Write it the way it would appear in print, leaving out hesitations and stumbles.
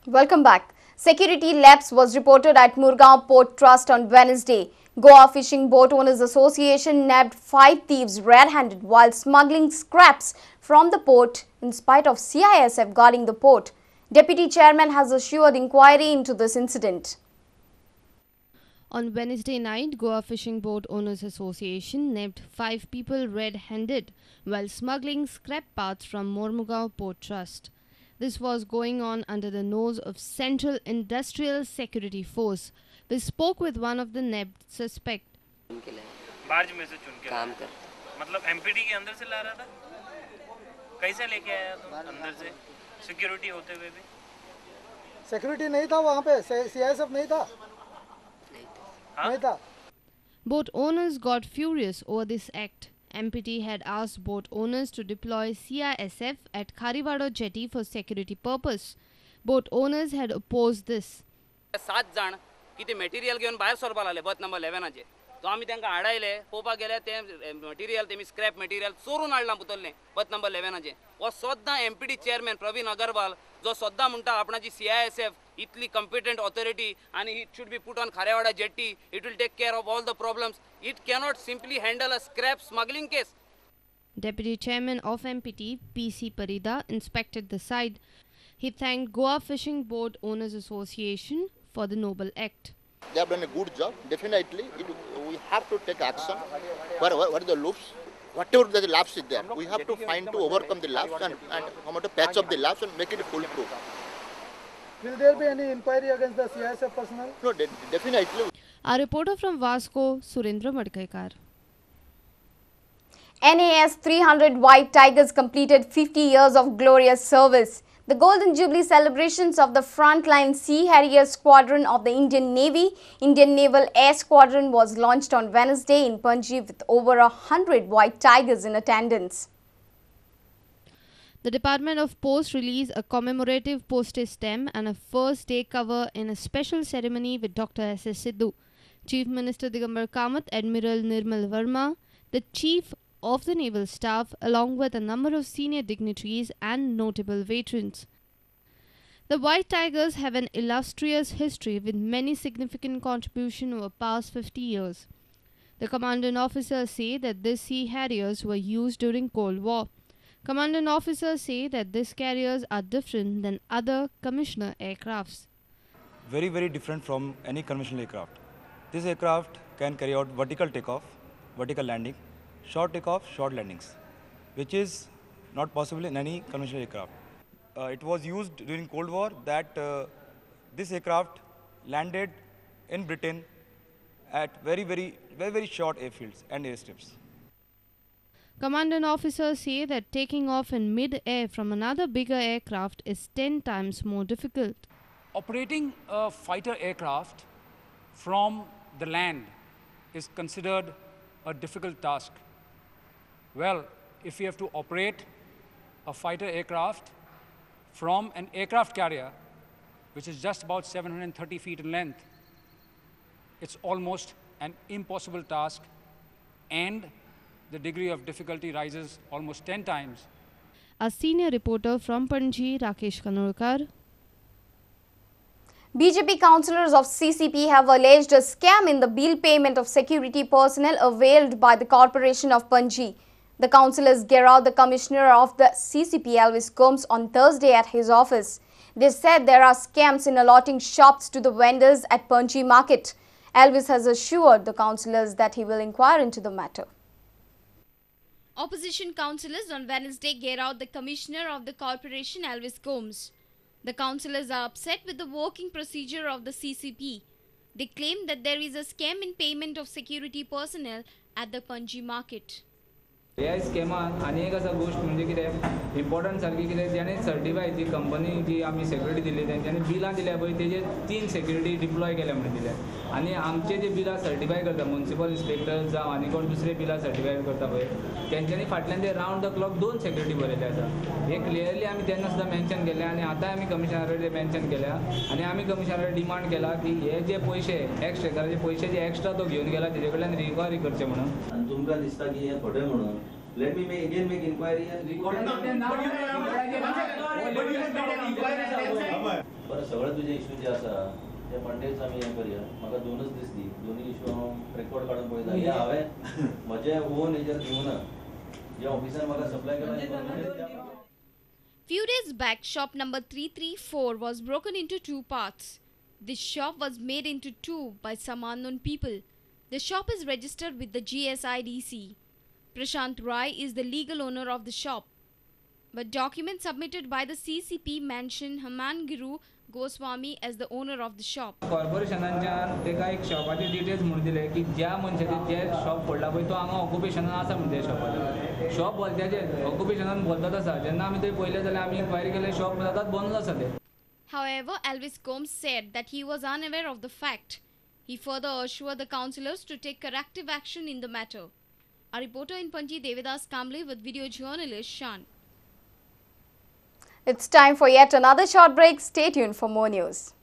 Welcome back. Security lapse was reported at Murgaon Port Trust on Wednesday. Goa Fishing Boat Owners Association nabbed 5 thieves red-handed while smuggling scraps from the port in spite of CISF guarding the port. Deputy Chairman has assured inquiry into this incident. On Wednesday night, Goa Fishing Boat Owners Association nabbed 5 people red-handed while smuggling scrap parts from Mormugaon Port Trust. This was going on under the nose of Central Industrial Security Force. We spoke with one of the nabbed suspect. Barge में से चुन के काम कर मतलब MPD के अंदर से ला रहा था कैसे लेके आया तो अंदर से सिक्योरिटी होते हुए भी सिक्योरिटी नहीं था वहाँ पे सीआईएसएफ नहीं था नहीं था Boat owners got furious over this act. MPT had asked boat owners to deploy CISF at Kharivado jetty for security purpose. Boat owners had opposed this. 7 जण किती मटेरियल घेऊन बाहेर सरपाक लागले बथ नंबर 11 चे तो आम्ही त्यांना आडायले पोवपाक गेले ते मटेरियल तेमी स्क्रॅप मटेरियल चोरून हाडला पुतले बथ नंबर 11 चे वो सद्दां एमपीडी चेअरमॅन प्रवीण अगरवाल जो सद्दां म्हणटा आपणाची सीआयएसएफ इतली कॉम्पिटंट ऑथॉरिटी आणि it should be put on Kharewada jetty it will take care of all the problems it cannot simply handle a scrap smuggling case. Deputy Chairman of MPT, PC Parida, inspected the site. He thanked Goa Fishing Boat Owners Association for the noble act. They have done a good job. Definitely, we have to take action. What are the loops? Whatever the lapse is there, we have to find to overcome the lapse and come out to patch up the lapse and make it foolproof. Will there be any inquiry against the CISF personnel? No, definitely. Our reporter from Vasco, Surendra Madkaikar. NAS 300 White Tigers completed 50 years of glorious service. The Golden Jubilee celebrations of the Frontline Sea Harrier Squadron of the Indian Navy, Indian Naval Air Squadron was launched on Wednesday in Panji with over 100 White Tigers in attendance. The Department of Post released a commemorative postage stamp and a first day cover in a special ceremony with Dr. S.S. Sidhu. Chief Minister Digambar Kamath, Admiral Nirmal Verma, the Chief of the Naval Staff, along with a number of senior dignitaries and notable veterans. The White Tigers have an illustrious history with many significant contributions over past 50 years. The commandant officers say that these sea harriers were used during Cold War. Commandant officers say that these carriers are different than other commercial aircrafts. Very, very different from any conventional aircraft. This aircraft can carry out vertical takeoff, vertical landing, short takeoff, short landings, which is not possible in any conventional aircraft. It was used during Cold War that this aircraft landed in Britain at very short airfields and airstrips. Commandant officers say that taking off in mid-air from another bigger aircraft is 10 times more difficult. Operating a fighter aircraft from the land is considered a difficult task. Well, if you have to operate a fighter aircraft from an aircraft carrier, which is just about 730 feet in length, it's almost an impossible task, and the degree of difficulty rises almost 10 times. A senior reporter from Panji, Rakesh Kanolkar. BJP councillors of CCP have alleged a scam in the bill payment of security personnel availed by the Corporation of Panji. The councillors geared the commissioner of the CCP, Elvis Combs, on Thursday at his office. They said there are scams in allotting shops to the vendors at Panji market. Elvis has assured the councillors that he will inquire into the matter. Opposition councillors on Wednesday geared out the commissioner of the corporation, Elvis Combs. The councillors are upset with the working procedure of the CCP. They claim that there is a scam in payment of security personnel at the Panji market. ह्या स्कॅमान आनी एक आसा गोष्ट म्हणजे कितें important सारकी कितें जेणे सर्टिफाय जी कंपनी जी आमी सेक्युरिटी दिली तेंच्यांनी बिलां दिल्या पळय तेजे 3 सेक्युरिटी डिप्लॉय केल्या म्हणून दिल्या आनी आमचे जे बिलां सर्टिफाय करता म्युनिसिपल इन्स्पेक्टर जावं आनी कोण दुसरे बिलां सर्टिफाय करता पळय तेंच्यांनी फाटल्यान ते रावंड द क्लॉक 2 सेक्युरिटी बरयले आसा हे क्लियरली आमी तेन्ना सुद्दां मेन्शन केलें आनी आतां आमी कमिशनराक मेन्शन केल्या आनी आमी कमिशनराक डिमांड केला की हे जे पयशे एक्स ट्रेकराचे पयशे जे एक्स्ट्रा तो घेवन गेला तेजे कडल्यान रिकवरी करचे म्हणून तुमकां दिसता की हे खोटें म्हणून Let me again make inquiry. बरं सगळे तुझे इश्यू जे आसा ते मंडेच आमी हें करया. म्हाका दोनच दीस दी. दोन्ही इश्यू हांव रेकॉर्ड काडून पळयता. हे हांवें म्हजे ओन हेजेर दिवना. जे ऑफिसान म्हाका सप्लाय केला. Few days back, shop number 334 was broken into two parts. This shop was made into two by some unknown people. The shop is registered with the GSIDC. Prashant Rai is the legal owner of the shop. But documents submitted by the CCP mention Hamangiru Goswami as the owner of the shop. कॉर्पोरेशनाच्यान तेका एक शॉपाचे details म्हणून दिले की ज्या मनशाचे जे shop पडला पळय तो हांगा ऑक्युपेशनान आसा म्हणजे शॉपाचे शॉप बोलत्याचे ऑक्युपेशनान बोलतात आसा जेन्ना आमी थंय पळयले जाल्यार आमी इन्क्वायरी केले शॉप जातात बंद आसा ते. However, Elvis Combs said that he was unaware of the fact. He further assured the councillors to take corrective action in the matter. Our reporter in Panji, Devidas Kamble, with video journalist Shan. It's time for yet another short break. Stay tuned for more news.